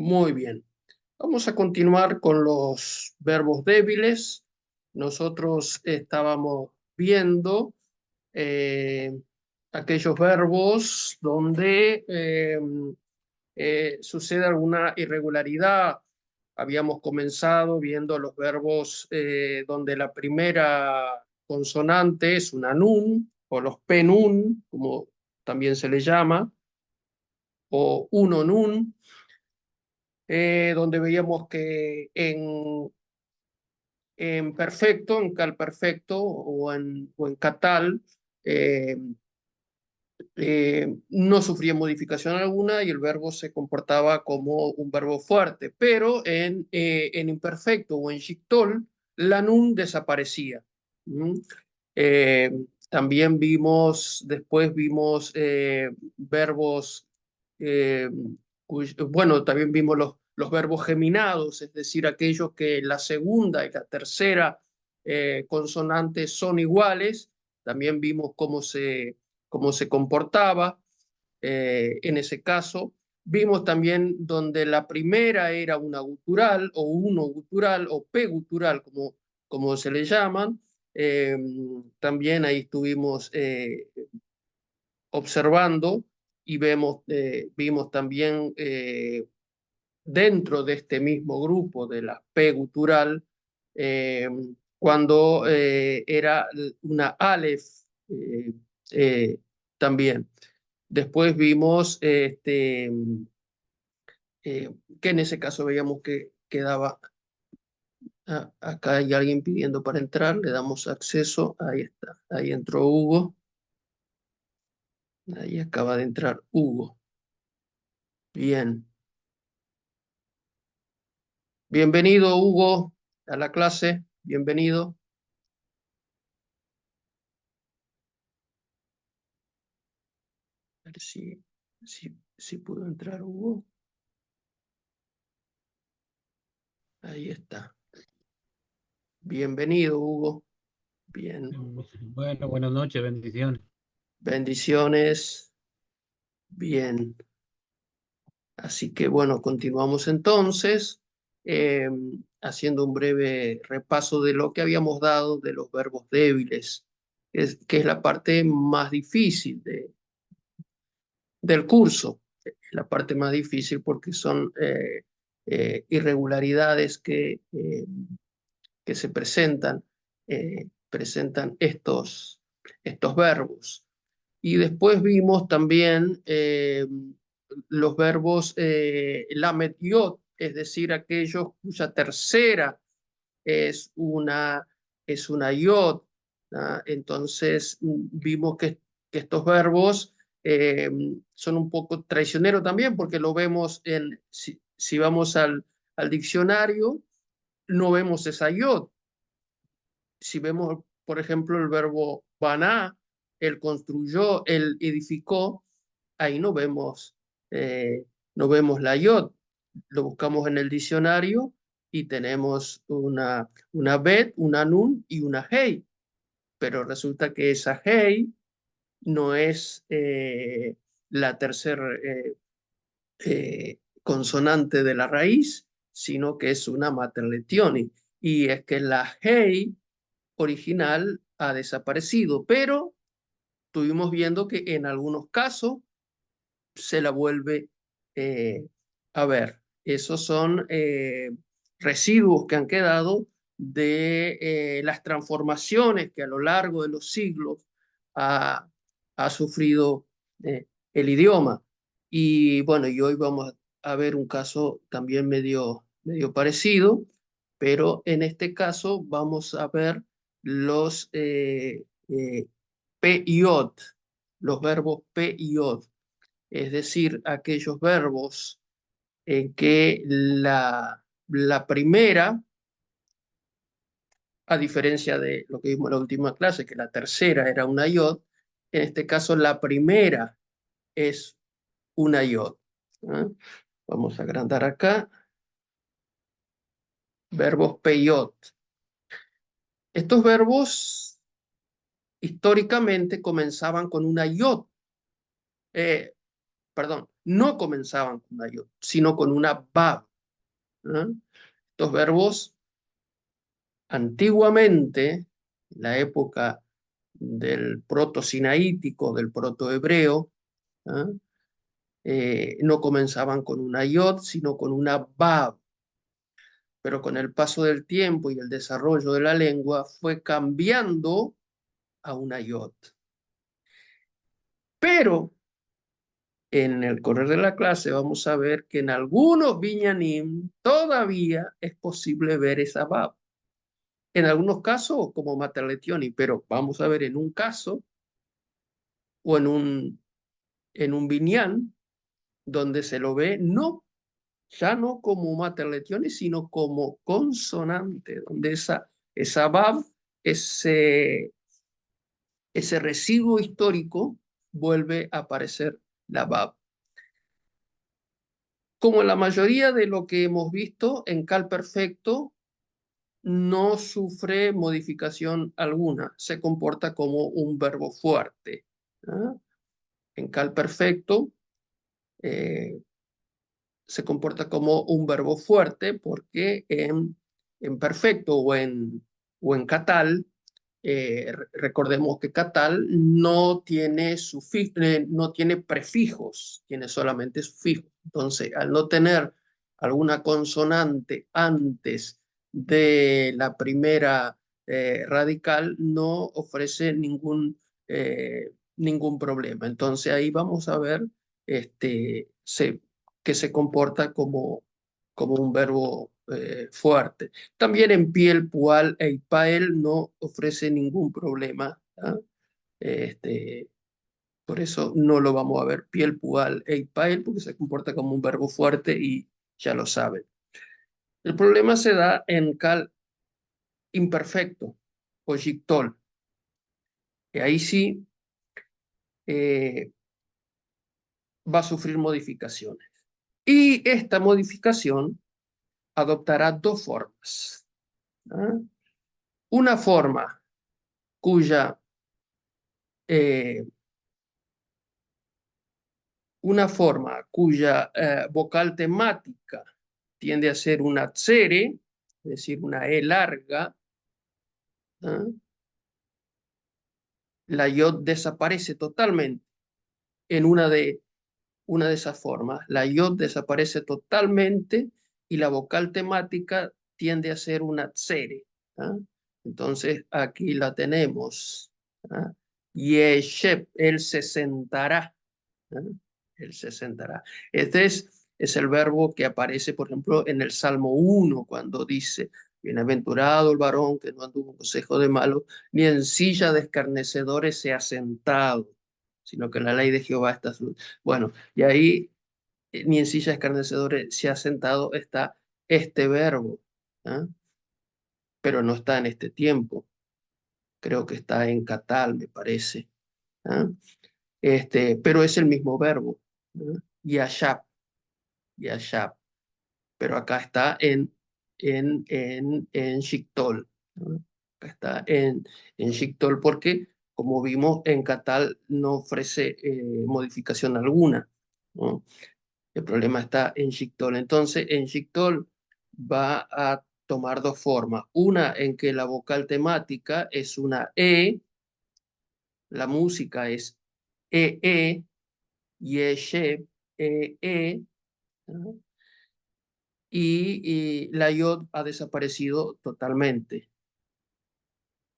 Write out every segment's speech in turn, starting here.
Muy bien. Vamos a continuar con los verbos débiles. Nosotros estábamos viendo eh, aquellos verbos donde sucede alguna irregularidad. Habíamos comenzado viendo los verbos donde la primera consonante es una nun o los penun, como también se le llama, o uno nun, donde veíamos que en perfecto, en cal perfecto o en catal, eh, no sufría modificación alguna y el verbo se comportaba como un verbo fuerte, pero en imperfecto o en shictol, la nun desaparecía. ¿Mm? Eh, También después vimos verbos, eh, bueno, también vimos los verbos geminados, es decir, aquellos que la segunda y la tercera consonante son iguales. También vimos cómo se comportaba en ese caso. Vimos también donde la primera era una gutural o uno gutural o p gutural, como se le llaman. Eh, También ahí estuvimos observando y vimos también dentro de este mismo grupo de la P gutural, eh, cuando era una Aleph eh, también. Después vimos que en ese caso veíamos que quedaba, acá hay alguien pidiendo para entrar, le damos acceso, ahí está, ahí entró Hugo, ahí acaba de entrar Hugo. Bien, bienvenido Hugo a la clase, bienvenido. A ver si pudo entrar Hugo. Ahí está. Bienvenido, Hugo. Bien. Bueno, buenas noches, bendiciones. Bendiciones. Bien. Así que bueno, continuamos entonces eh, haciendo un breve repaso de lo que habíamos dado de los verbos débiles, que es la parte más difícil del curso. Es la parte más difícil porque son irregularidades que se presentan estos verbos. Y después vimos también los verbos lamet yod, es decir, aquellos cuya tercera es una yod. ¿Ah? Entonces vimos que estos verbos eh, son un poco traicioneros también, porque lo vemos si vamos al diccionario, no vemos esa yod. Si vemos, por ejemplo, el verbo baná, él construyó, él edificó, ahí no vemos la yod. Lo buscamos en el diccionario y tenemos una bet, una nun y una hey, pero resulta que esa hey no es la tercera consonante de la raíz, sino que es una materletione. Y es que la hey original ha desaparecido, pero estuvimos viendo que en algunos casos se la vuelve eh, a ver. Esos son residuos que han quedado de las transformaciones que a lo largo de los siglos ha sufrido el idioma. Y bueno, y hoy vamos a ver un caso también medio parecido, pero en este caso vamos a ver los P y OT, los verbos P y OT, es decir, aquellos verbos en que la primera, a diferencia de lo que vimos en la última clase, que la tercera era una iod, en este caso la primera es una iod. ¿Ah? Vamos a agrandar acá, verbos P y OT. Estos verbos históricamente comenzaban con una iod. perdón, no comenzaban con una yod, sino con una bab. ¿Ah? Estos verbos antiguamente, en la época del proto-sinaítico, del proto-hebreo, ¿ah? No comenzaban con una yod, sino con una bab. Pero con el paso del tiempo y el desarrollo de la lengua fue cambiando a una yod. Pero en el correr de la clase vamos a ver que en algunos binyanim todavía es posible ver esa bab. En algunos casos como Materletioni, pero vamos a ver en un caso o en un binyan donde se lo ve no, ya no como Materletioni, sino como consonante, donde esa bab, ese, ese residuo histórico vuelve a aparecer la bab. Como en la mayoría de lo que hemos visto, en cal perfecto no sufre modificación alguna, se comporta como un verbo fuerte. ¿Ah? En cal perfecto eh, se comporta como un verbo fuerte porque en perfecto o en catal, recordemos que catal no tiene, no tiene prefijos, tiene solamente sufijos. Entonces, al no tener alguna consonante antes de la primera radical, no ofrece ningún problema. Entonces, ahí vamos a ver que se comporta como un verbo fuerte. También en piel, pual e ipael no ofrece ningún problema. ¿Ah? Este, por eso no lo vamos a ver piel, pual e ipael, porque se comporta como un verbo fuerte y ya lo saben. El problema se da en cal imperfecto o yictol. Y ahí sí eh, va a sufrir modificaciones. Y esta modificación adoptará dos formas. ¿Ah? Una forma cuya eh, vocal temática tiende a ser una tsere, es decir, una E larga. ¿Ah? La yod desaparece totalmente en una de esas formas. La yod desaparece totalmente y la vocal temática tiende a ser una tsere. ¿Ah? Entonces aquí la tenemos. ¿Ah? Yeshep, él se sentará. ¿Ah? Él se sentará. Este es el verbo que aparece, por ejemplo, en el Salmo 1, cuando dice, bienaventurado el varón que no anduvo en consejo de malos, ni en silla de escarnecedores se ha sentado, sino que en la ley de Jehová está su... Bueno, y ahí, ni en silla de escarnecedores se ha sentado, está este verbo. ¿Ah? Pero no está en este tiempo. Creo que está en Catal, me parece. ¿Ah? Pero es el mismo verbo. ¿Ah? Yashab, Yashab. Pero acá está en Shictol. ¿No? Acá está en Shictol porque, como vimos, en Catal no ofrece modificación alguna. ¿No? El problema está en Shictol. Entonces, en Shictol va a tomar dos formas. Una en que la vocal temática es una E, la música es E, Yeshe, E, ¿no? Y la iod ha desaparecido totalmente,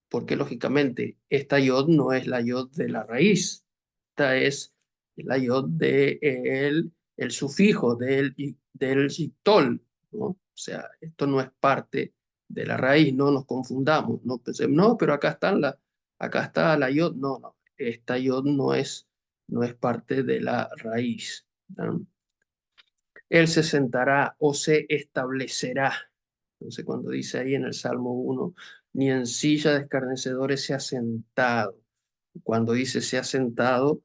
porque lógicamente esta iod no es la iod de la raíz, esta es la iod de el sufijo del yictol, ¿no? O sea, esto no es parte de la raíz, no nos confundamos, no pensemos, no, pero acá está la iod, no, no, esta iod no es parte de la raíz, ¿no? Él se sentará o se establecerá. Entonces, cuando dice ahí en el Salmo 1, ni en silla de escarnecedores se ha sentado. Cuando dice se ha sentado,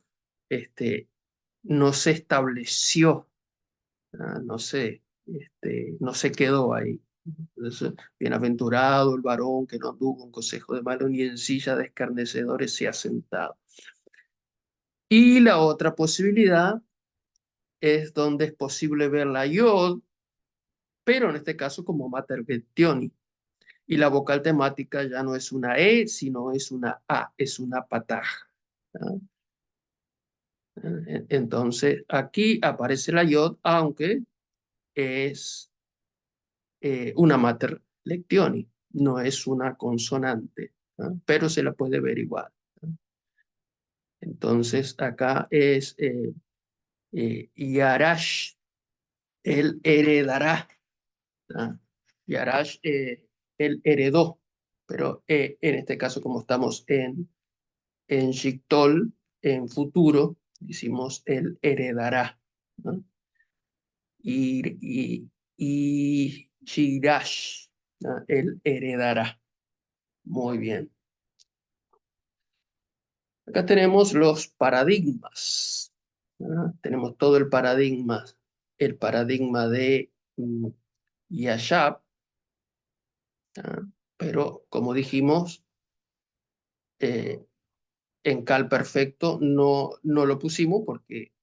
no se estableció, no se quedó ahí. Entonces, bienaventurado el varón que no anduvo en consejo de malo, ni en silla de escarnecedores se ha sentado. Y la otra posibilidad es donde es posible ver la yod, pero en este caso como mater lectioni. Y la vocal temática ya no es una E, sino es una A, es una pataj. ¿Ah? Entonces, aquí aparece la yod, aunque es una mater lectioni, no es una consonante, ¿ah? Pero se la puede ver igual. ¿Ah? Entonces, acá es Yarash, él heredará. ¿Ah? Yarash, él heredó, pero en este caso, como estamos en Shictol, en futuro, decimos él heredará. ¿No? Y Shirash, ¿no? Él heredará. Muy bien. Acá tenemos los paradigmas. ¿No? Tenemos todo el paradigma de Yashab, ¿no? Pero como dijimos, eh, en cal perfecto no lo pusimos porque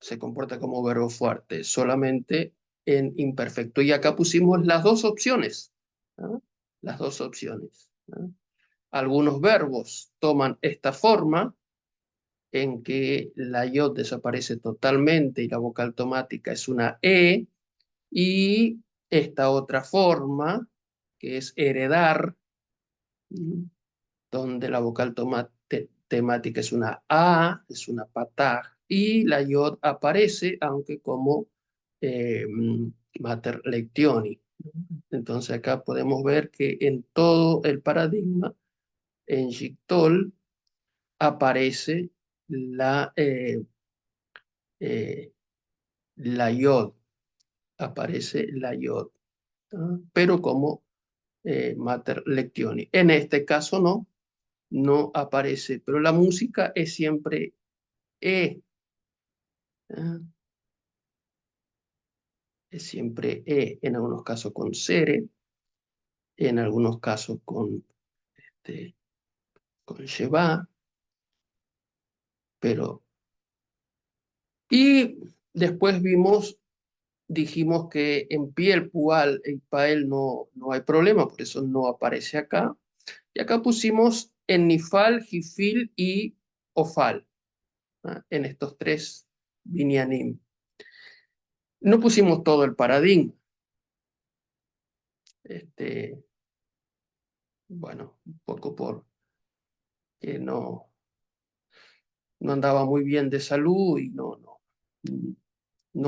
se comporta como verbo fuerte, solamente en imperfecto. Y acá pusimos las dos opciones, ¿no? Las dos opciones, ¿no? Algunos verbos toman esta forma en que la yod desaparece totalmente y la vocal automática es una E, y esta otra forma, que es heredar, ¿no? Donde la vocal temática es una A, es una pataj, y la yod aparece, aunque como eh, mater lectioni. Entonces acá podemos ver que en todo el paradigma, en Yictol, aparece eh, la yod, aparece la yod, ¿no? Pero como mater lectioni. En este caso no aparece, pero la música es siempre E, ¿ah? Es siempre E, en algunos casos con sere, en algunos casos con sheba, pero... Y después dijimos que en piel, pual y pael no hay problema, por eso no aparece acá. Y acá pusimos en nifal, jifil y ofal, ¿ah? En estos tres binyanim. No pusimos todo el paradigma. Este, bueno, un poco porque no andaba muy bien de salud y no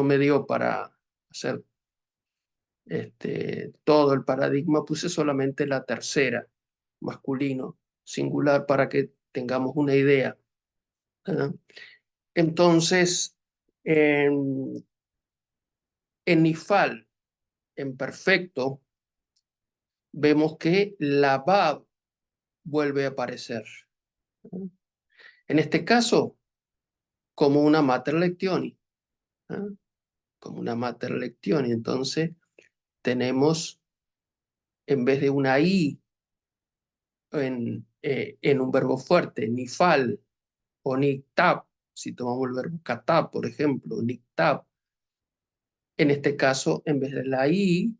me dio para hacer todo el paradigma. Puse solamente la tercera, masculino, singular, para que tengamos una idea. ¿Ah? Entonces, en, en Nifal, en perfecto, vemos que la Bab vuelve a aparecer. ¿Ah? En este caso, como una mater lectioni. ¿Ah? Como una mater lectioni. Entonces, tenemos, en vez de una I en un verbo fuerte, nifal o niktab, si tomamos el verbo katab, por ejemplo, niktab, en este caso, en vez de la I,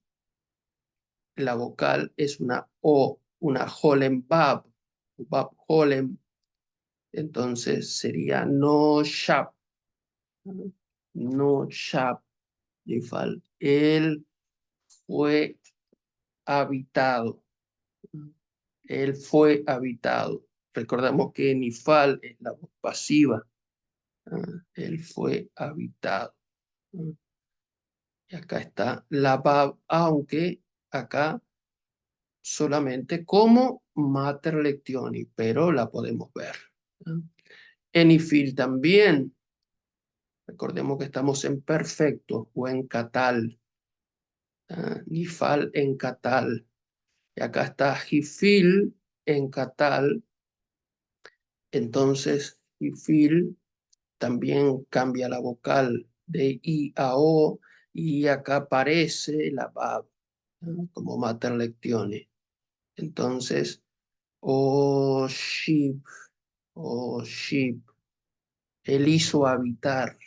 la vocal es una O, una holem bab, bab holem, entonces sería no shab, no shab, nifal. Él fue habitado. Él fue habitado. Recordamos que Nifal es la voz pasiva. ¿Ah? Él fue habitado. ¿Ah? Y acá está la Bab, aunque acá solamente como mater lectioni, pero la podemos ver. ¿Ah? En Ifil también. Recordemos que estamos en perfecto o en catal. ¿Ah? Nifal en catal. Y acá está Jifil en catal. Entonces, Ifil también cambia la vocal de I a O, y acá aparece la Bab, ¿no? Como mater lectione. Entonces, O sheep, O sheep, él hizo habitar,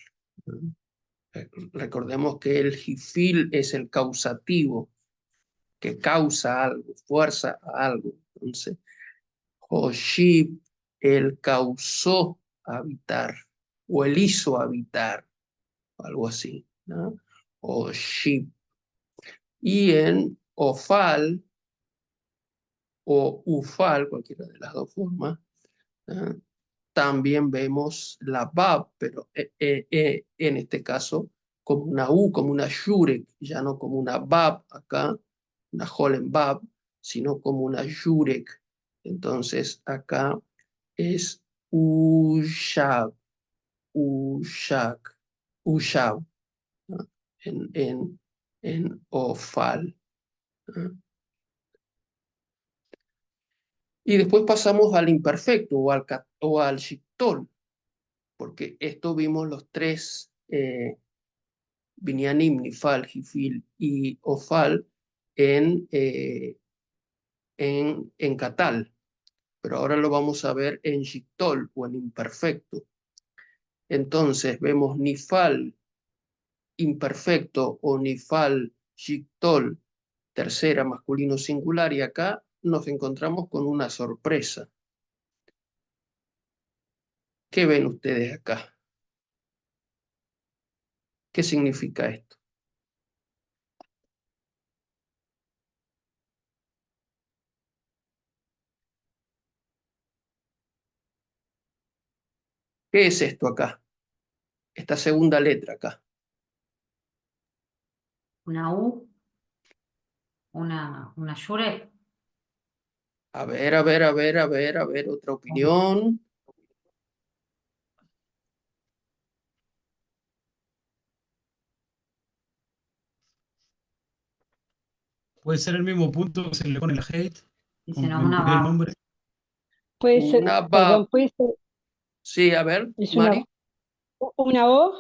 ¿no? Recordemos que el jifil es el causativo, que causa algo, fuerza a algo. Entonces, Hoshib, él causó habitar, o él hizo habitar, algo así, ¿no? Hoshib. Y en Ofal, o Ufal, cualquiera de las dos formas, ¿no? También vemos la Bab, pero en este caso como una U, como una Yurek, ya no como una Bab acá, una Holen Bab, sino como una Yurek. Entonces acá es Ushab, Ushak, Ushab, ¿no? En Ofal, ¿no? Y después pasamos al imperfecto o al shictol, porque esto vimos los tres Binyanim, Nifal, Gifil y Ofal en Catal, pero ahora lo vamos a ver en Shictol o en imperfecto. Entonces vemos Nifal imperfecto o Nifal Shictol, tercera masculino singular, y acá nos encontramos con una sorpresa. ¿Qué ven ustedes acá? ¿Qué significa esto? ¿Qué es esto acá? Esta segunda letra acá. Una U, una Yurek. A ver, a ver, a ver, a ver, a ver, otra opinión. Puede ser el mismo punto que se le pone la hate, Dice, como no, una cambiar el Bab. nombre. Puede ser, Una bab. perdón, puede ser, Sí, a ver, es Mari. una O,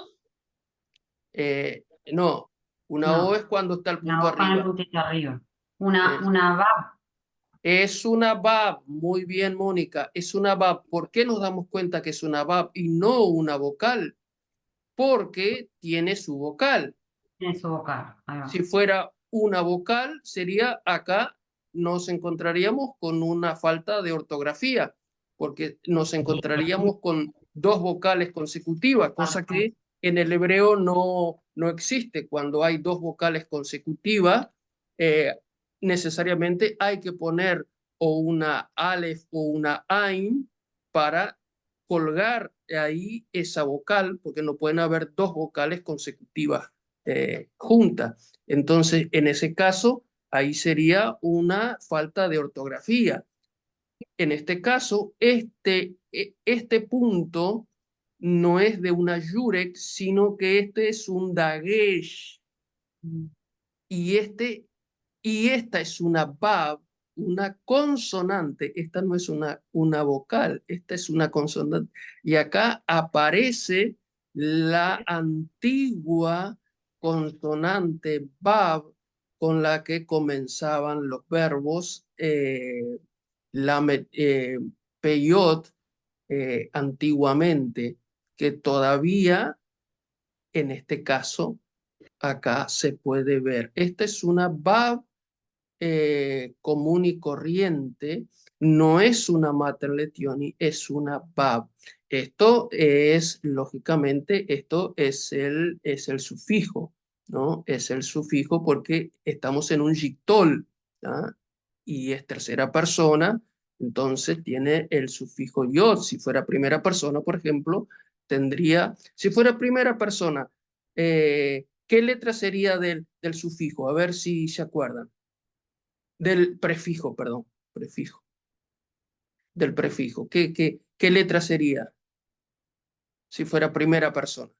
No, una O No, es cuando está el punto una O con el arriba. puntito arriba. Eh, Una Bab. Es una bab. Muy bien, Mónica. Es una bab. ¿Por qué nos damos cuenta que es una bab y no una vocal? Porque tiene su vocal. Tiene su vocal. Ahí Si va. fuera una vocal, sería acá, nos encontraríamos con una falta de ortografía, porque nos encontraríamos con dos vocales consecutivas, cosa que en el hebreo no existe. Cuando hay dos vocales consecutivas, eh, necesariamente hay que poner o una alef o una ain para colgar ahí esa vocal, porque no pueden haber dos vocales consecutivas juntas. Entonces, en ese caso, ahí sería una falta de ortografía. En este caso, este punto no es de una yurek, sino que este es un dagesh. Y, y esta es una bab, una consonante. Esta no es una vocal, esta es una consonante. Y acá aparece la antigua consonante bab con la que comenzaban los verbos peyot antiguamente, que todavía en este caso acá se puede ver. Esta es una bab común y corriente, no es una mater letioni, es una bab. Esto es, lógicamente, esto es el sufijo, ¿no? Es el sufijo porque estamos en un yictol, ¿ah? Y es tercera persona, entonces tiene el sufijo yod. Si fuera primera persona, por ejemplo, tendría, si fuera primera persona, ¿qué letra sería del sufijo? A ver si se acuerdan. Del prefijo, perdón, prefijo, del prefijo. ¿Qué letra sería si fuera primera persona?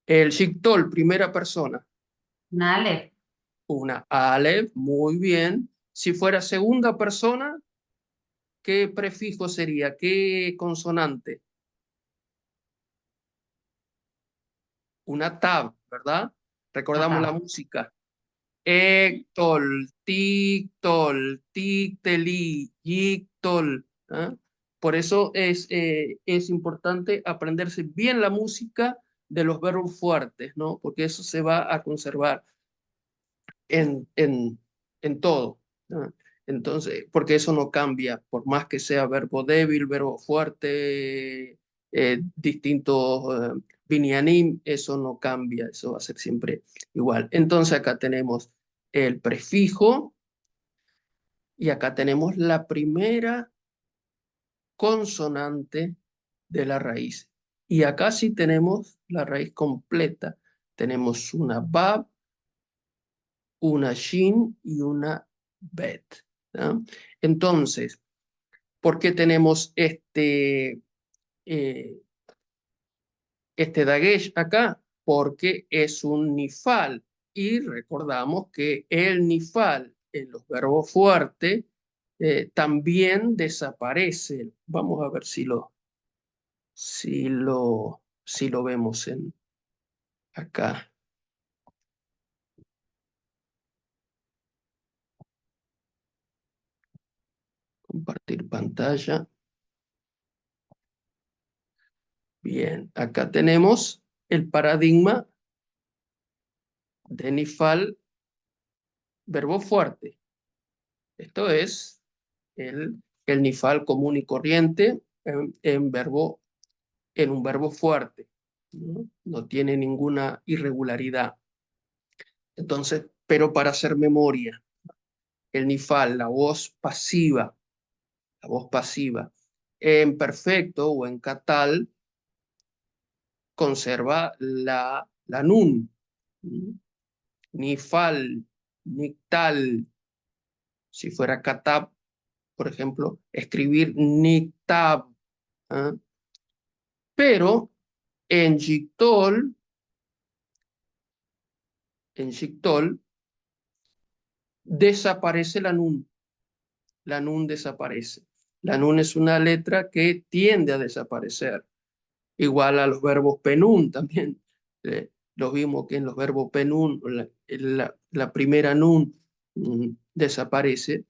El shictol, primera persona, Una Aleph. una alef, muy bien. Si fuera segunda persona, ¿qué prefijo sería? ¿Qué consonante? Una tab, ¿verdad? Una Recordamos la Tab. música. Ectol, tictol, ticteli, yictol. ¿Ah? Por eso es importante aprenderse bien la música de los verbos fuertes, ¿no? Porque eso se va a conservar en, en, en todo, ¿no? Entonces, porque eso no cambia, por más que sea verbo débil, verbo fuerte, distintos binyanim, eso no cambia, eso va a ser siempre igual. Entonces acá tenemos el prefijo y acá tenemos la primera consonante de la raíz. Y acá sí tenemos la raíz completa. Tenemos una bab, una shin y una bet, ¿no? Entonces, ¿por qué tenemos este dagesh acá? Porque es un nifal. Y recordamos que el nifal en los verbos fuertes también desaparece. Vamos a ver si lo vemos acá. Compartir pantalla. Bien, acá tenemos el paradigma de nifal, verbo fuerte. Esto es el nifal común y corriente en un verbo fuerte. ¿No? No tiene ninguna irregularidad. Entonces, pero para hacer memoria, el nifal, la voz pasiva, en perfecto o en catal, conserva la nun. Nifal, nictal, si fuera katab, por ejemplo, escribir nictab. ¿Ah? Pero en Yictol desaparece la nun. La nun desaparece. La nun es una letra que tiende a desaparecer. Igual a los verbos penún también. Lo vimos que en los verbos penún la primera nun desaparece.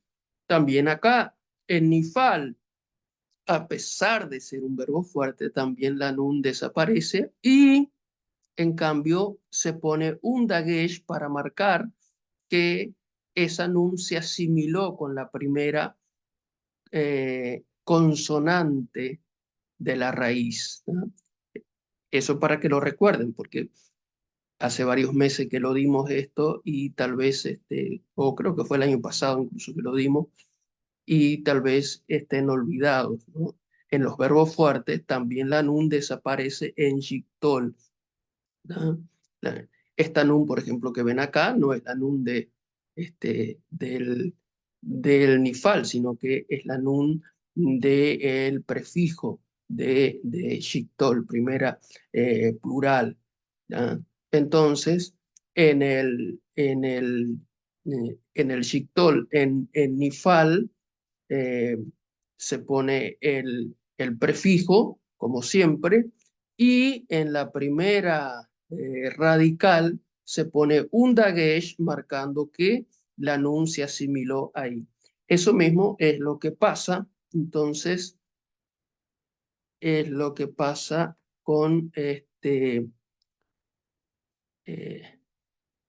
También acá en nifal, a pesar de ser un verbo fuerte, también la nun desaparece y en cambio se pone un dagesh para marcar que esa nun se asimiló con la primera consonante de la raíz, ¿no? Eso para que lo recuerden, porque hace varios meses que lo dimos esto y tal vez, o creo que fue el año pasado incluso que lo dimos, y tal vez estén olvidados, ¿no? En los verbos fuertes también la nun desaparece en Yictol, ¿no? Esta nun, por ejemplo, que ven acá, no es la nun del nifal, sino que es la nun del prefijo de Yictol, primera plural, ¿no? Entonces, en el Yictol, en nifal, eh, se pone el prefijo, como siempre, y en la primera radical se pone un dagesh marcando que la nun se asimiló ahí. Eso mismo es lo que pasa, entonces, es lo que pasa con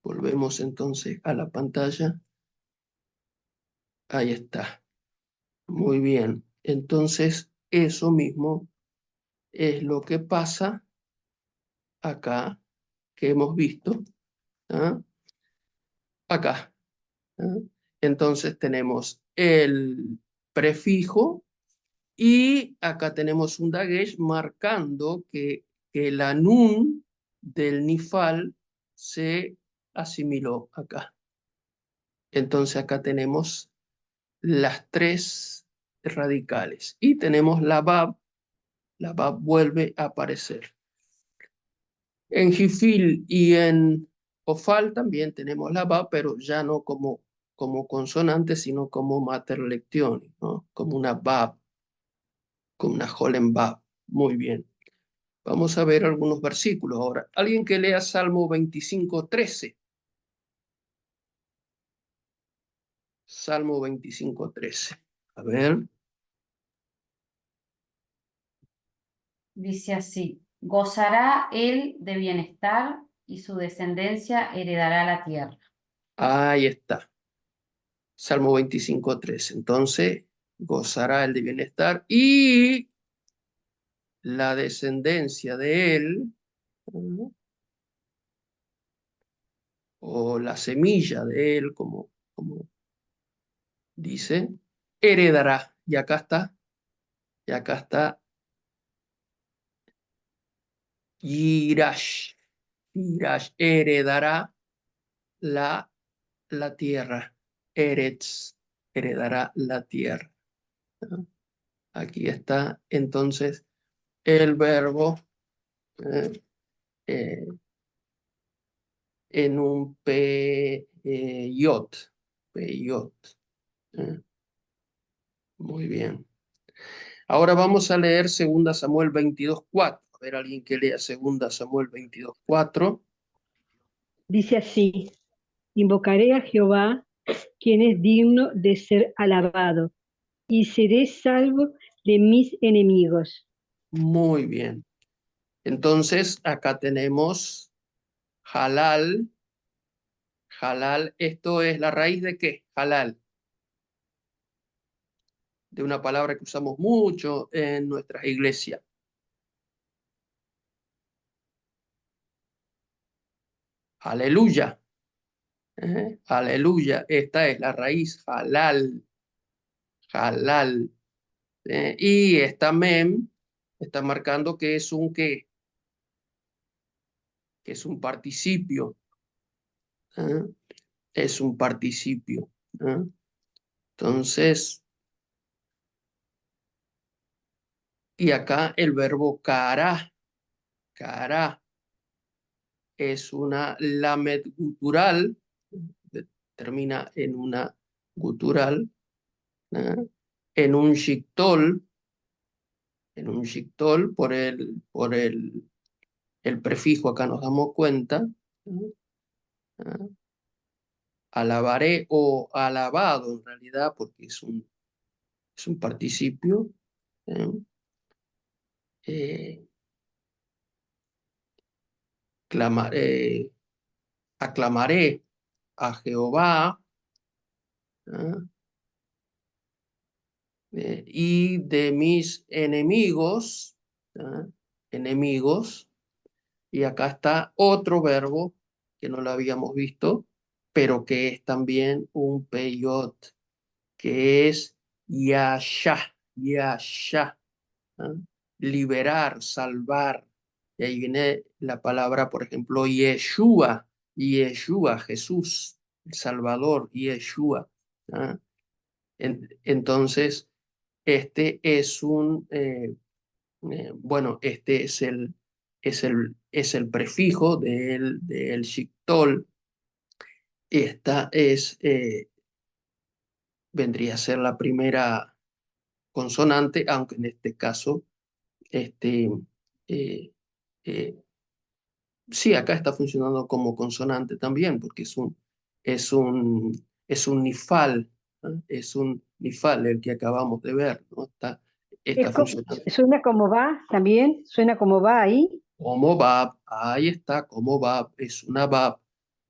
volvemos entonces a la pantalla. Ahí está. Muy bien. Entonces, eso mismo es lo que pasa acá, que hemos visto, ¿ah? Acá, ¿ah? Entonces tenemos el prefijo y acá tenemos un dagesh marcando que la nun del nifal se asimiló acá. Entonces acá tenemos las tres radicales y tenemos la bab vuelve a aparecer. En Jifil y en Ofal también tenemos la ba, pero ya no como consonante, sino como mater lectionis, ¿no? Como una bab, como una holen bab. Muy bien. Vamos a ver algunos versículos ahora. Alguien que lea Salmo 25:13. Salmo 25:13. A ver. Dice así, gozará él de bienestar y su descendencia heredará la tierra. Ahí está. Salmo 25:3. Entonces, gozará el de bienestar y la descendencia de él, o la semilla de él, como dice, heredará. Y acá está Yirash. Yirash heredará la tierra. Eretz heredará la tierra. ¿No? Aquí está entonces el verbo eh, eh, en un peyot. Peyot. Muy bien. Ahora vamos a leer 2 Samuel 22:4. A ver, alguien que lea 2 Samuel 22:4. Dice así, invocaré a Jehová, quien es digno de ser alabado, y seré salvo de mis enemigos. Muy bien. Entonces, acá tenemos halal. Halal, ¿esto es la raíz de qué? Halal. De una palabra que usamos mucho en nuestras iglesias. Aleluya. Aleluya. Esta es la raíz halal. Halal. Y esta mem está marcando que es un qué, que es un participio. ¿Eh? Es un participio. ¿Eh? Entonces, y acá el verbo cara, cara, es una lamed gutural, termina en una gutural, ¿eh? En un shictol por el prefijo, acá nos damos cuenta, ¿eh? ¿Eh? Alabaré o alabado en realidad, porque es un participio. ¿Eh? Eh, aclamaré a Jehová, ¿eh? Y de mis enemigos, ¿eh? Enemigos, y acá está otro verbo que no lo habíamos visto, pero que es también un peyot, que es yasha, yasha, ¿eh? Liberar, salvar. Y ahí viene la palabra, por ejemplo, Yeshua, Yeshua, Jesús, el Salvador, Yeshua. ¿Eh? Entonces, este es bueno, este es el prefijo del shictol. Esta vendría a ser la primera consonante, aunque en este caso, este, eh, eh, sí, acá está funcionando como consonante también, porque es un, es un nifal, ¿no? Es un nifal el que acabamos de ver, ¿no? Está funcionando Suena como va también, suena como va ahí. como bab, ahí está, como bab, es una bab,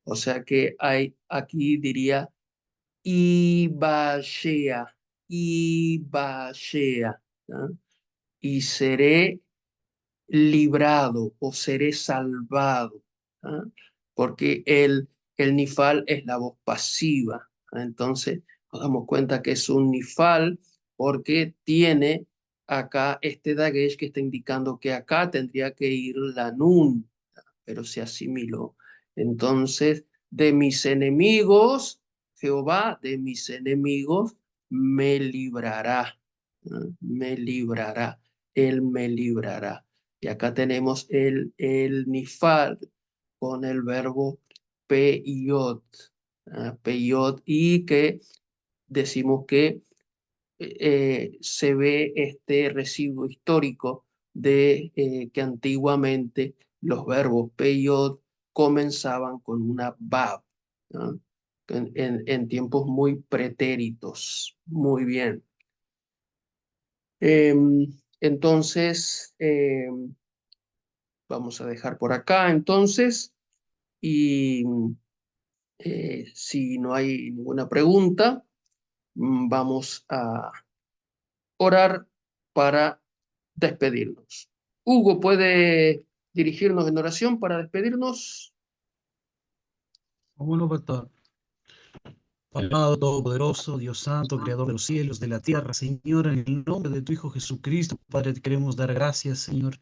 o sea que hay, aquí diría ibashea, ibashea, ¿no? Y seré librado o seré salvado, ¿ah? Porque el nifal es la voz pasiva, ¿ah? Entonces nos damos cuenta que es un nifal porque tiene acá este dagesh que está indicando que acá tendría que ir la nun, ¿ah? Pero se asimiló. Entonces, de mis enemigos, Jehová, de mis enemigos, me librará, ¿ah? Me librará, él me librará. Y acá tenemos el nifal con el verbo peyot, peyot, y que decimos que se ve este residuo histórico de que antiguamente los verbos peyot comenzaban con una bab, ¿no? En tiempos muy pretéritos. Muy bien. Entonces, vamos a dejar por acá entonces, y si no hay ninguna pregunta, vamos a orar para despedirnos. Hugo, ¿puede dirigirnos en oración para despedirnos? Bueno, pastor. Amado Todopoderoso, Dios Santo, Creador de los cielos, de la tierra, Señor, en el nombre de tu Hijo Jesucristo, Padre, te queremos dar gracias, Señor,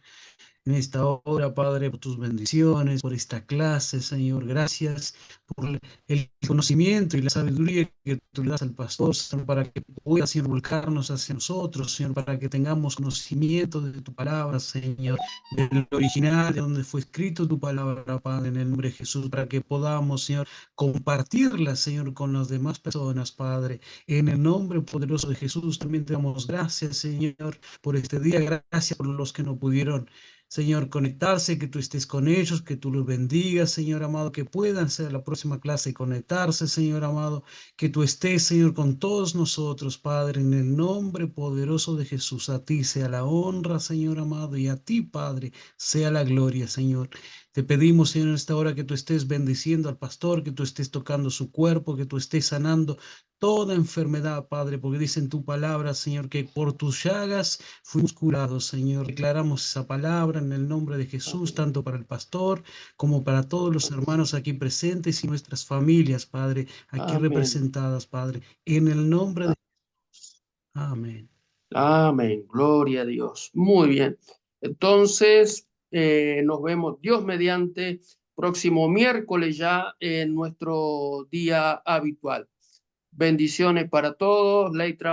en esta hora, Padre, por tus bendiciones, por esta clase, Señor. Gracias por el conocimiento y la sabiduría que tú le das al pastor, Señor, para que pueda, Señor, volcarnos hacia nosotros, Señor, para que tengamos conocimiento de tu palabra, Señor, del original, de donde fue escrito tu palabra, Padre, en el nombre de Jesús, para que podamos, Señor, compartirla, Señor, con las demás personas, Padre. En el nombre poderoso de Jesús, también te damos gracias, Señor, por este día. Gracias por los que no pudieron, Señor, conectarse, que tú estés con ellos, que tú los bendigas, Señor amado, que puedan ser la próxima clase y conectarse, Señor amado, que tú estés, Señor, con todos nosotros, Padre, en el nombre poderoso de Jesús. A ti sea la honra, Señor amado, y a ti, Padre, sea la gloria, Señor. Te pedimos, Señor, en esta hora que tú estés bendiciendo al pastor, que tú estés tocando su cuerpo, que tú estés sanando toda enfermedad, Padre, porque dice en tu palabra, Señor, que por tus llagas fuimos curados, Señor. Declaramos esa palabra en el nombre de Jesús, tanto para el pastor como para todos los hermanos aquí presentes y nuestras familias, Padre, aquí Amén. representadas, Padre, en el nombre de Jesús. Amén. Amén. Gloria a Dios. Muy bien. Entonces, nos vemos Dios mediante próximo miércoles ya en nuestro día habitual. Bendiciones para todos. Leitra.